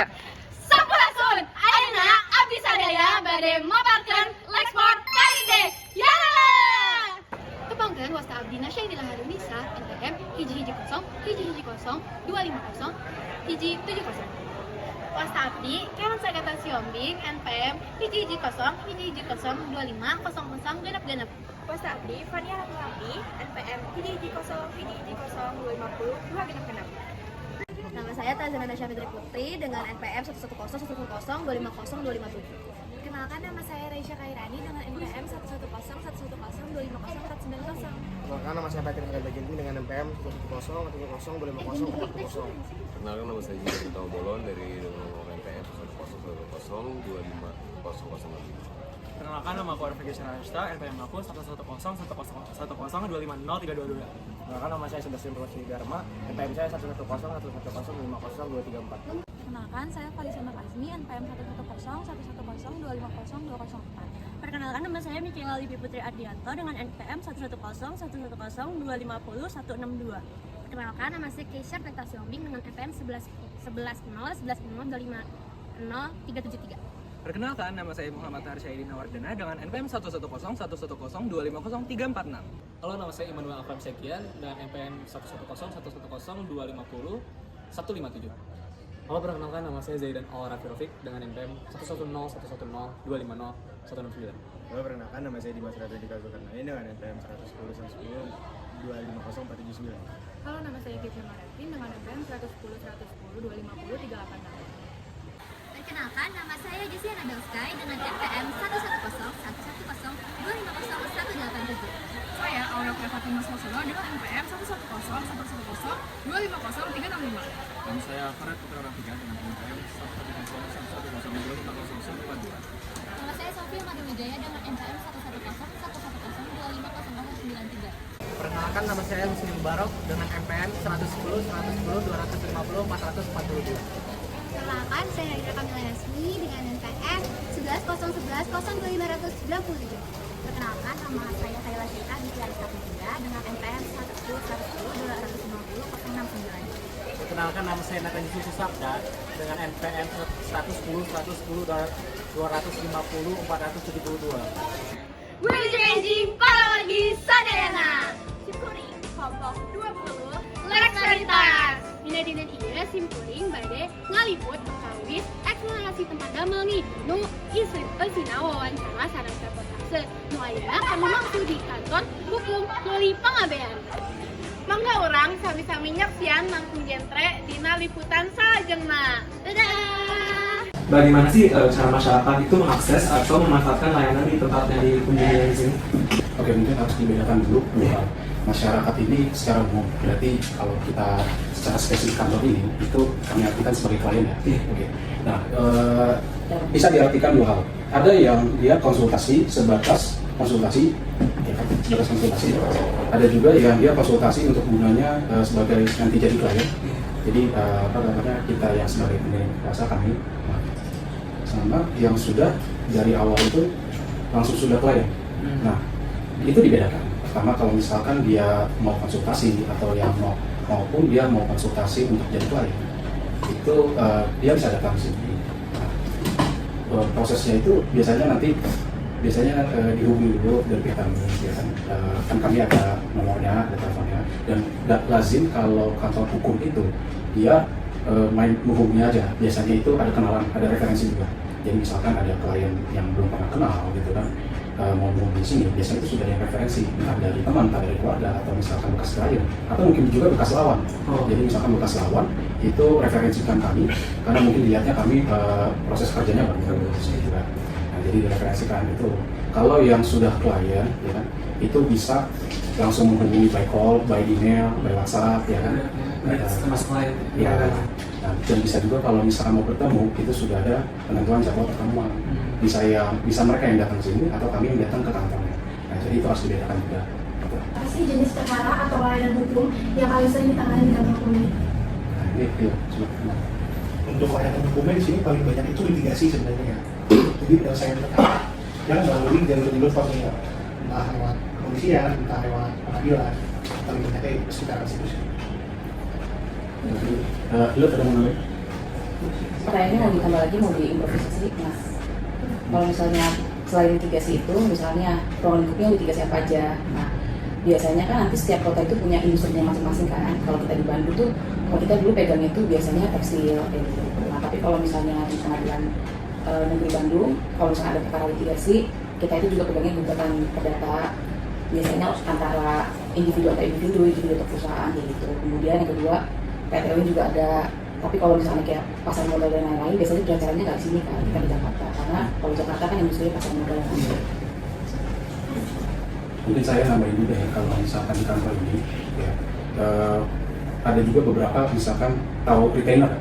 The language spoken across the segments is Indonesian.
Sampurasun, ayeuna abdi sadaya bade maparkeun lekspor KID. Yara! Tepangkeun wasta abdina Syaidina Harunisa NPM 110-250-250-70. Wasta abdi Karen Sagata Siombing NPM 110-150-2500 Wasta abdi Fania Ratulapi NPM 110-150-250-266. Nama saya Tazana Nasya Fitri Putri dengan NPM 110-110-250-257. Kenalkan, nama saya Reisha Kairani dengan NPM 110-110-250-490. Kenalkan, nama saya Patrick Baginti dengan NPM 110-250-440. Kenalkan, nama saya Jimmy Bolon dari NPM 110-110-250-400. Perkenalkan, nama aku Arfi Gesharasta, NPM aku 110-110-110-250-3222. Kenalkan, nama saya Sebastian Purwasi Dharma, NPM saya 110-110-50234. Kenalkan, saya Falisha Makazmi NPM 110-110-250-204. Perkenalkan, nama saya Mikela Livi Putri Ardianto dengan NPM 110-110-250-162. Perkenalkan, nama saya Keisha Penta Siombing dengan NPM 11-11-11-250-373. Perkenalkan, nama saya Muhammad Harsyaidina Wardana dengan NPM 110-110-250-346. Halo, nama saya Immanuel Afram Sekian dengan NPM 110-110-250-157. Halo, perkenalkan, nama saya Zaidan Al-Rafi Rafiq dengan NPM 110-110-250-169. Halo, perkenalkan, nama saya Dimas Raditya Zulkarnain dengan NPM 110-110-250-479. Halo, nama saya Keisha Martin dengan NPM 110-110-250-386. Perkenalkan, nama saya Jessia Nadelsky dengan NPM 110-110-250-187. Saya Aurel Fatimah Sosolo dengan NPM 110-110-250-365. Dan saya Farad Putra Rafika dengan NPM 110-110-250-442. Nama saya Sofia Madhuwijaya dengan NPM 110-110-250-093. Perkenalkan, nama saya Muslim Barok dengan NPM 110-110-250-442. Perkenalkan, saya Ira Kamila Yasmi dengan NPM 11-011-02597. Perkenalkan, nama saya Kayla Syita Bisi Arista Putra dengan NPM 110-110-250-069. Perkenalkan, nama saya Nathan Yusuf Sabda dengan NPM 110-110-250-472. Wilujeng Paralagi Sadayana. Simkuring kelompok 20. Lektoritas. Dina dina ieu simkuring bade ngaliput perkawis eksplorasi tempat damel nih nu isina wawancara sareng reportase nu ayeuna kami maksud di kantor hukum meuli pangabean. Mangga urang sami-sami nyaksian langsung jentre dina liputan salajengna. Dadah. Bagaimana sih cara masyarakat itu mengakses atau memanfaatkan layanan di tempatnya di kunjungan di sini? Oke, mungkin harus dibedakan dulu bahwa masyarakat ini secara umum, berarti kalau kita secara spesifik kantor ini itu kami artikan sebagai klien ya. Oke. Nah, bisa diartikan dua hal. Ada yang dia konsultasi sebatas konsultasi, ya kan, sebatas konsultasi. Ada juga yang dia konsultasi untuk gunanya sebagai nanti jadi klien. Jadi apa namanya, kita yang sebagai pemilik kuasa kami, sama yang sudah dari awal itu langsung sudah klien. Nah, itu dibedakan. Pertama, kalau misalkan dia mau konsultasi atau yang maupun dia mau konsultasi untuk jadi klien, itu dia bisa datang ke sini. Nah, prosesnya itu biasanya dihubungi dulu dari pihak kami, ya kan kami ada nomornya, ada teleponnya, dan lazim kalau kantor hukum itu dia main hukumnya aja. Biasanya itu ada kenalan, ada referensi juga. Jadi misalkan ada klien yang belum pernah kenal gitu kan, mau di sini, biasanya itu sudah ada referensi, entah dari teman, entah dari keluarga, atau misalkan bekas klien, atau mungkin juga bekas lawan. Jadi misalkan bekas lawan itu referensikan kami, karena mungkin dilihatnya kami proses kerjanya bagus gitu kan. Nah, jadi direferensikan itu. Kalau yang sudah klien, ya kan, itu bisa langsung menghubungi by call, by email, by WhatsApp, ya kan. Mas klien. Ya. Nah, dan bisa juga kalau misalkan mau bertemu, itu sudah ada penentuan jadwal pertemuan. Bisa mereka yang datang ke sini atau kami yang datang ke kantornya. Nah, jadi itu harus dibedakan juga. Apa sih jenis perkara atau layanan hukum yang paling sering ditangani di kantor hukum ini? Nah, ini coba. Untuk layanan hukumnya di sini paling banyak itu litigasi sebenarnya. Jadi penyelesaian perkara yang melalui jalur-jalur formil, entah lewat kepolisian, entah lewat pengadilan, paling banyaknya sekitar situ. Lu pada mau nanya? Pertanyaannya mau ditambah lagi, mau diimprovisasi, Mas? Kalau misalnya selain litigasi itu, misalnya ruang lingkupnya litigasi apa aja? Nah, biasanya kan nanti setiap kota itu punya industrinya masing-masing kan. Kalau kita di Bandung tuh, kalau kita dulu pegangnya itu biasanya tekstil, kayak gitu. Nah, tapi kalau misalnya di pengadilan negeri Bandung, kalau misalnya ada perkara litigasi, kita itu juga pegangnya gugatan perdata, biasanya antara individu atau perusahaan, kayak gitu. Kemudian yang kedua, PTU juga ada. Tapi kalau misalnya kayak pasar modal dan lain-lain, biasanya pelajarannya nggak di sini kan, kita di Jakarta. Karena kalau Jakarta kan industri pasar modal. Mungkin saya nambahin juga ya, kalau misalkan di kantor ini ya, ada juga beberapa misalkan tahu retainer.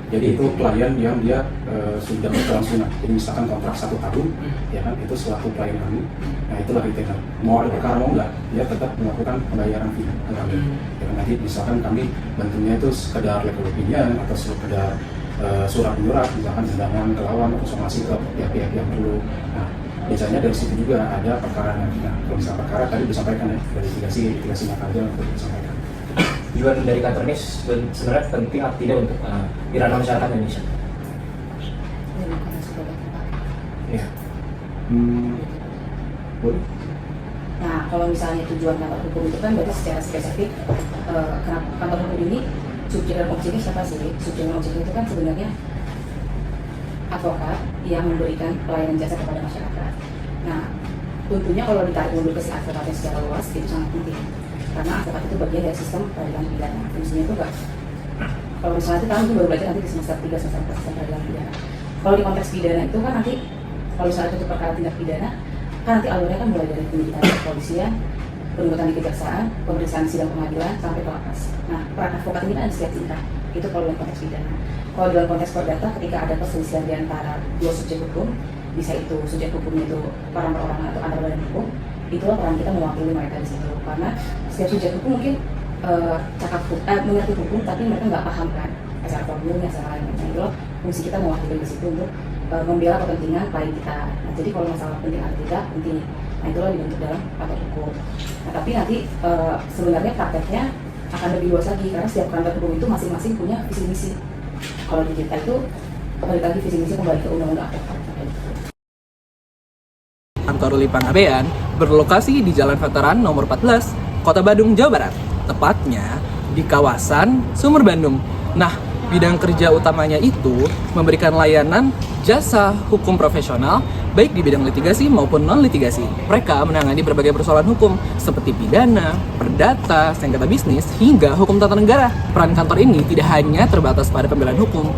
Jadi itu klien yang dia sudah berkelangsungan. Jadi misalkan kontrak 1 tahun, ya kan, itu selaku klien kami. Nah itulah retainer. Mau ada perkara mau nggak, dia tetap melakukan pembayaran fee ke kami. Ya, nanti misalkan kami bantunya itu sekedar legal opinion atau sekedar surat menyurat, misalkan undangan ke lawan atau somasi ke pihak-pihak yang perlu. Nah biasanya dari situ juga ada perkara nanti. Nah kalau misalkan perkara tadi disampaikan ya, dari litigasi makanya untuk disampaikan. Tujuan dari kantor ini sebenarnya penting atau tidak untuk di ranah masyarakat Indonesia? Ya. Boleh. Nah, kalau misalnya tujuan kantor hukum itu kan berarti secara spesifik kenapa kantor hukum ini subjek dan objeknya siapa sih? Subjek dan objeknya itu kan sebenarnya advokat yang memberikan pelayanan jasa kepada masyarakat. Nah, tentunya kalau ditarik mundur ke si advokatnya secara luas itu sangat penting. Karena advokat itu bagian dari sistem peradilan pidana. Fungsinya itu enggak. Kalau misalnya itu itu baru belajar nanti di semester 3, semester 4 sistem peradilan pidana. Kalau di konteks pidana itu kan nanti kalau misalnya itu perkara tindak pidana, kan nanti alurnya kan mulai dari penyidikan kepolisian, penuntutan di kejaksaan, pemeriksaan sidang pengadilan sampai ke lapas. Nah, peran advokat ini kan ada setiap tingkat. Itu kalau dalam konteks pidana. Kalau dalam konteks perdata, ketika ada perselisihan di antara dua subjek hukum, bisa itu subjek hukumnya itu orang perorangan atau antar badan hukum, itulah peran kita mewakili mereka di situ. Karena setiap subjek hukum mungkin mengerti hukum, tapi mereka nggak paham kan acara formulnya, acara lain. Nah, itulah fungsi kita mewakili di situ untuk membela kepentingan klien kita. Nah, jadi kalau masalah penting atau tidak, penting. Nah, itulah dibentuk dalam kantor hukum. Nah, tapi nanti sebenarnya prakteknya akan lebih luas lagi karena setiap kantor hukum itu masing-masing punya visi misi. Kalau di kita itu kembali lagi visi misi kembali ke undang-undang advokat. Kantor Lipang Abean berlokasi di Jalan Veteran nomor 14, Kota Bandung, Jawa Barat. Tepatnya di kawasan Sumur Bandung. Nah, bidang kerja utamanya itu memberikan layanan jasa hukum profesional baik di bidang litigasi maupun non-litigasi. Mereka menangani berbagai persoalan hukum seperti pidana, perdata, sengketa bisnis, hingga hukum tata negara. Peran kantor ini tidak hanya terbatas pada pembelaan hukum,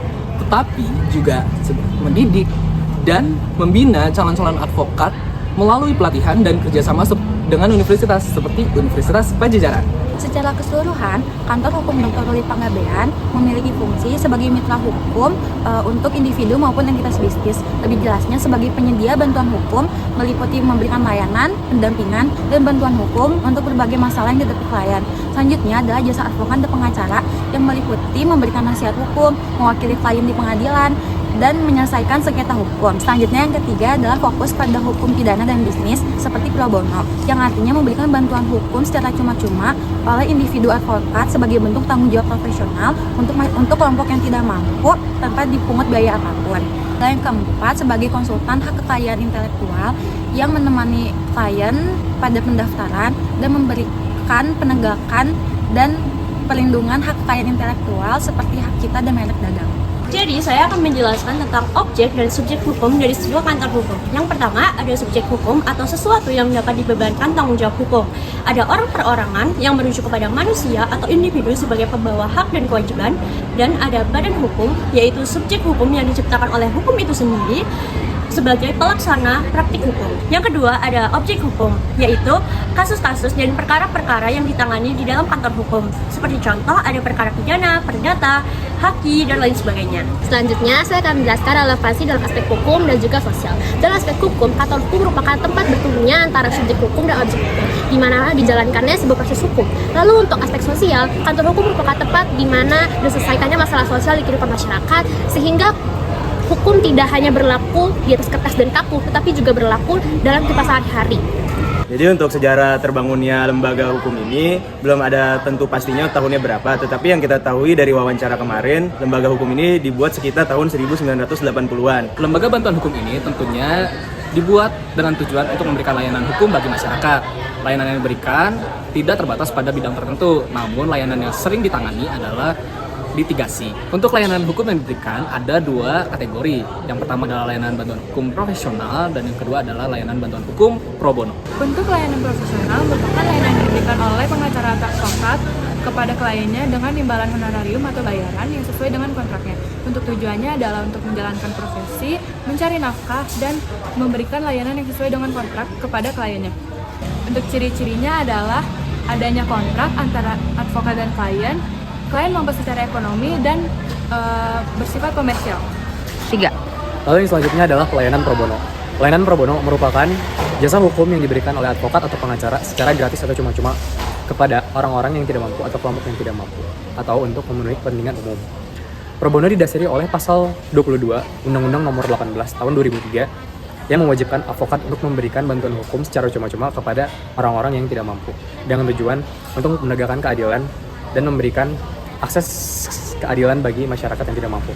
tetapi juga mendidik dan membina calon-calon advokat melalui pelatihan dan kerjasama dengan universitas seperti Universitas Pajajaran. Secara keseluruhan, kantor hukum Dr. Lipang Abean memiliki fungsi sebagai mitra hukum untuk individu maupun entitas bisnis. Lebih jelasnya sebagai penyedia bantuan hukum, meliputi memberikan layanan, pendampingan, dan bantuan hukum untuk berbagai masalah yang dihadapi klien. Selanjutnya adalah jasa advokat dan pengacara yang meliputi memberikan nasihat hukum, mewakili klien di pengadilan, dan menyelesaikan sengketa hukum. Selanjutnya yang ketiga adalah fokus pada hukum pidana dan bisnis seperti pro bono, yang artinya memberikan bantuan hukum secara cuma-cuma oleh individu advokat sebagai bentuk tanggung jawab profesional untuk kelompok yang tidak mampu tanpa dipungut biaya apapun. Dan yang keempat sebagai konsultan hak kekayaan intelektual yang menemani klien pada pendaftaran dan memberikan penegakan dan perlindungan hak kekayaan intelektual seperti hak cipta dan merek dagang. Jadi, saya akan menjelaskan tentang objek dan subjek hukum dari sebuah kantor hukum. Yang pertama, ada subjek hukum atau sesuatu yang dapat dibebankan tanggung jawab hukum. Ada orang perorangan yang merujuk kepada manusia atau individu sebagai pembawa hak dan kewajiban. Dan ada badan hukum, yaitu subjek hukum yang diciptakan oleh hukum itu sendiri sebagai pelaksana praktik hukum. Yang kedua, ada objek hukum, yaitu kasus-kasus dan perkara-perkara yang ditangani di dalam kantor hukum. Seperti contoh, ada perkara pidana, perdata, haki, dan lain sebagainya. Selanjutnya, saya akan menjelaskan relevansi dalam aspek hukum dan juga sosial. Dalam aspek hukum, kantor hukum merupakan tempat bertemunya antara subjek hukum dan objek hukum, di mana dijalankannya sebuah proses hukum. Lalu untuk aspek sosial, kantor hukum merupakan tempat di mana diselesaikannya masalah sosial di kehidupan masyarakat, sehingga hukum tidak hanya berlaku di atas kertas dan kaku, tetapi juga berlaku dalam kehidupan sehari-hari. Jadi untuk sejarah terbangunnya lembaga hukum ini belum ada tentu pastinya tahunnya berapa, tetapi yang kita tahu dari wawancara kemarin, lembaga hukum ini dibuat sekitar tahun 1980-an. Lembaga bantuan hukum ini tentunya dibuat dengan tujuan untuk memberikan layanan hukum bagi masyarakat. Layanan yang diberikan tidak terbatas pada bidang tertentu, namun layanan yang sering ditangani adalah litigasi. Untuk layanan hukum yang diberikan ada dua kategori. Yang pertama adalah layanan bantuan hukum profesional dan yang kedua adalah layanan bantuan hukum pro bono. Bentuk layanan profesional merupakan layanan yang diberikan oleh pengacara atau advokat kepada kliennya dengan imbalan honorarium atau bayaran yang sesuai dengan kontraknya. Untuk tujuannya adalah untuk menjalankan profesi, mencari nafkah, dan memberikan layanan yang sesuai dengan kontrak kepada kliennya. Untuk ciri-cirinya adalah adanya kontrak antara advokat dan klien mampu secara ekonomi dan bersifat komersial. 3. Lalu yang selanjutnya adalah pelayanan pro bono. Pelayanan pro bono merupakan jasa hukum yang diberikan oleh advokat atau pengacara secara gratis atau cuma-cuma kepada orang-orang yang tidak mampu atau kelompok yang tidak mampu atau untuk memenuhi kepentingan umum. Pro bono didasari oleh pasal 22 Undang-Undang Nomor 18 Tahun 2003 yang mewajibkan advokat untuk memberikan bantuan hukum secara cuma-cuma kepada orang-orang yang tidak mampu dengan tujuan untuk menegakkan keadilan dan memberikan akses keadilan bagi masyarakat yang tidak mampu.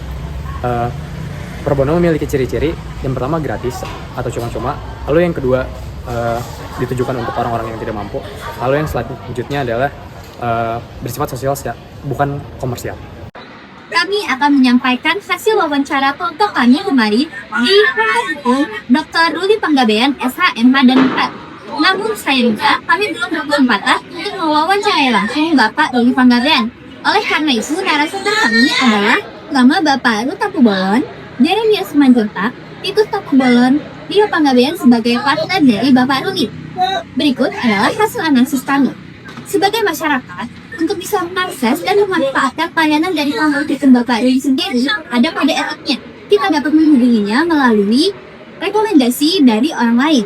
Pro bono memiliki ciri-ciri, yang pertama gratis atau cuma-cuma, lalu yang kedua ditujukan untuk orang-orang yang tidak mampu, lalu yang selanjutnya adalah bersifat sosial, bukan komersial. Kami akan menyampaikan hasil wawancara kelompok kami kemarin di Hukum Dr. Ruli Panggabean, SH, MH, dan MPAD. Namun sayangnya kami belum berkesempatan untuk mewawancarai langsung Bapak Ruli Panggabean. Oleh karena itu, narasumber kami adalah pertama Bapak Ru Takubolon, Jeremias Simanjuntak, Titus Takubolon, Rio Panggabean sebagai partner dari Bapak Ruli. Berikut adalah hasil analisis kami. Sebagai masyarakat, untuk bisa mengakses dan memanfaatkan pelayanan dari hukum Bapak Ruli sendiri ada pada etiknya. Kita dapat menghubunginya melalui rekomendasi dari orang lain.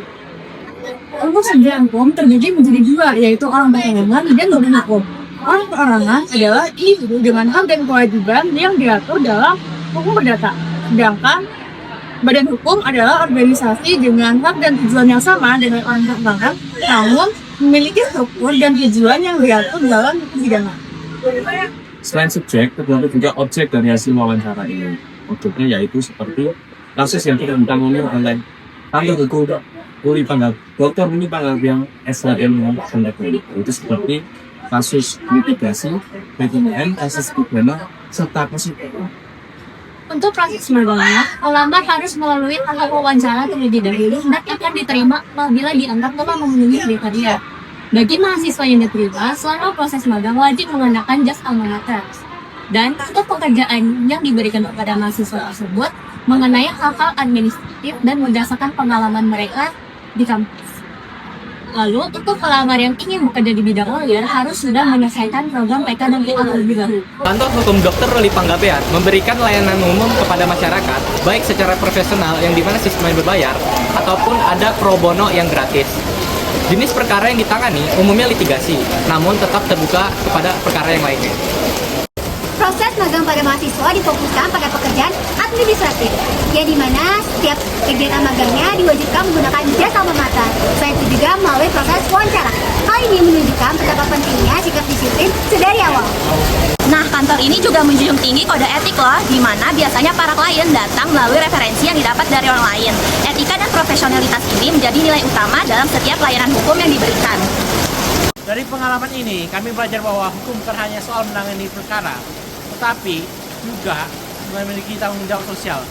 Urusan hukum terbagi menjadi dua, yaitu orang perorangan dan badan hukum. Orang perorangan adalah individu dengan hak dan kewajiban yang diatur dalam hukum perdata. Sedangkan badan hukum adalah organisasi dengan hak dan tujuan yang sama dengan orang perorangan, namun memiliki struktur dan tujuan yang diatur dalam hukum pidana. Selain subjek, terdapat juga objek dari hasil wawancara ini. Objeknya yaitu seperti kasus yang tidak ditangani oleh kantor hukum Dr. Ruli Panggabean SHM itu seperti kasus litigasi, PTN, kasus pidana, serta kasus. Untuk proses magangnya, pelamar harus melalui tahap wawancara terlebih dahulu dan akan diterima apabila dianggap telah memenuhi kriteria. Bagi mahasiswa yang diterima, selama proses magang wajib mengenakan jas amanat. Dan untuk pekerjaan yang diberikan kepada mahasiswa tersebut mengenai hal-hal administratif dan berdasarkan pengalaman mereka di kampus. Lalu, untuk pelamar yang ingin bekerja di bidang lawyer harus sudah menyelesaikan program PK dan PA terlebih dahulu. Kantor Hukum Dr. Ruli Panggabean memberikan layanan umum kepada masyarakat, baik secara profesional yang dimana sistemnya berbayar, ataupun ada pro bono yang gratis. Jenis perkara yang ditangani umumnya litigasi, namun tetap terbuka kepada perkara yang lainnya. Proses magang pada mahasiswa difokuskan pada pekerjaan administratif, ya di mana setiap kegiatan magangnya diwajibkan menggunakan jasa pemata. Selain itu juga melalui proses wawancara. Hal ini menunjukkan betapa pentingnya sikap disiplin sedari awal. Nah, kantor ini juga menjunjung tinggi kode etik loh, di mana biasanya para klien datang melalui referensi yang didapat dari orang lain. Etika dan profesionalitas ini menjadi nilai utama dalam setiap layanan hukum yang diberikan. Dari pengalaman ini, kami belajar bahwa hukum bukan hanya soal menangani perkara, tetapi juga memiliki tanggung jawab sosial.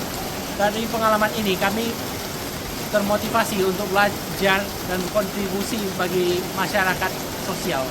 Dari pengalaman ini, kami termotivasi untuk belajar dan kontribusi bagi masyarakat sosial.